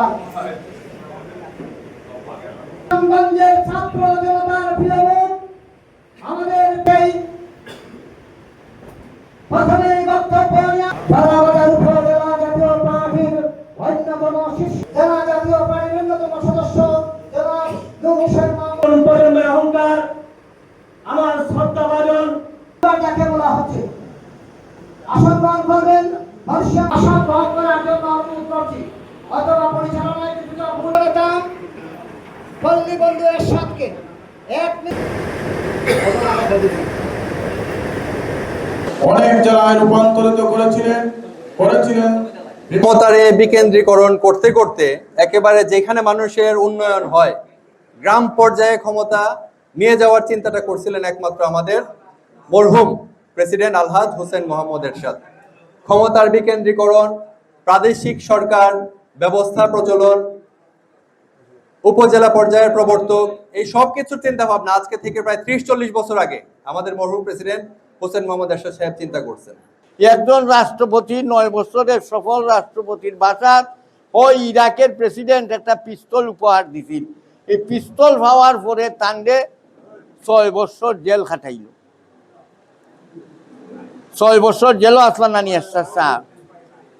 ধন্যবাদ। রামগঞ্জের ছাত্র জনতার ফিলামেন্ট আমাদের এই প্রথমে বক্তব্য বারাবাজার উপজেলা জাতীয় পার্টির অন্যতম জেলা জাতীয় পার্টির অন্যতম সদস্য জনাব নূর হোসেন মামুন প্রজন্মের অহংকার আমার শ্রদ্ধাভাজন যাকে বলা হচ্ছে আসন গ্রহণ করবেন আসন গ্রহণ করার জন্য অনুরোধ করছি অথবা পরিচালনায় কিছুটা ভুল নেতা পল্লী বন্ধু এরশাদকে এক অনেক জায়গায় রূপান্তরিত করেছিলেন ক্ষমতার বিকেন্দ্রীকরণ করতে করতে একেবারে যেখানে মানুষের উন্নয়ন হয় গ্রাম পর্যায়ে ক্ষমতা নিয়ে যাওয়ার চিন্তাটা করছিলেন একমাত্র আমাদের মরহুম প্রেসিডেন্ট আলহাজ হোসেন মোহাম্মদ এরশাদ। ক্ষমতার বিকেন্দ্রীকরণ, প্রাদেশিক সরকার ব্যবস্থা প্রচলন, উপজেলা পর্যায়ের প্রবর্তক, এই সব কিছুর চিন্তা ভাবনা আজকে থেকে প্রায় 30-40 বছর আগে আমাদের মরহুম প্রেসিডেন্ট হোসেন মোহাম্মদ এরশাদ সাহেব চিন্তা করছেন। একজন রাষ্ট্রপতি 9 বছরের সফল রাষ্ট্রপতির বাসার ওই ইরাকের প্রেসিডেন্ট একটা পিস্তল উপহার দিছিল। এই পিস্তল পাওয়ার পরে তান্ডে 6 বছর জেল খাটাইল। 6 বছর জেলও আসলাম নানি এরশাদ সাহেব।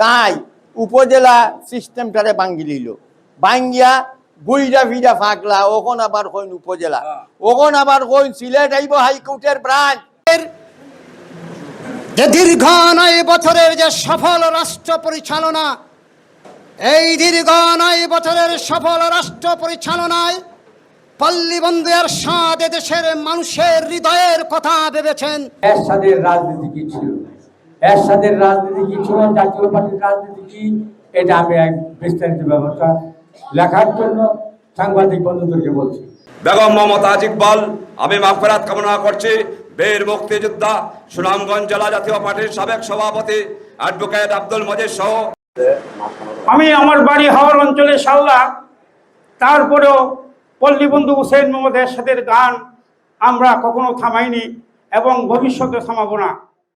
তাই উপজেলা সিস্টেমটারে ভাঙ্গি লইল, ভাঙ্গিয়া বুইরা ফিরা ফাঁকলা, ওখন আবার কইন উপজেলা, ওখন আবার কইন সিলেট আইব হাইকোর্টের ব্রাঞ্চ। যে দীর্ঘ 9 বছরের যে সফল রাষ্ট্র পরিচালনা, এই দীর্ঘ 9 বছরের সফল রাষ্ট্র পরিচালনায় পল্লী বন্ধু এরশাদ দেশের মানুষের হৃদয়ের কথা ভেবেছেন। এরশাদের রাজনীতি কি ছিল, এরশাদের রাজনীতি কি ছিল, জাতীয় পার্টির রাজনীতি কি, এটা আমি এক বিস্তারিত ব্যবস্থা লেখার জন্য সাংবাদিক বন্ধুদেরকে বলছি। বেগম মমতাজ ইকবাল, আমি মাগফিরাত কামনা করছি। বীর মুক্তিযোদ্ধা, সুনামগঞ্জ জেলা জাতীয় পার্টির সাবেক সভাপতি অ্যাডভোকেট আব্দুল মজিদ সহ আমি আমার বাড়ি হাওড় অঞ্চলে শাল্লা, তারপরেও পল্লী বন্ধু হোসেন মোহাম্মদ এরশাদের গান আমরা কখনো থামাইনি এবং ভবিষ্যতে থামাবো না।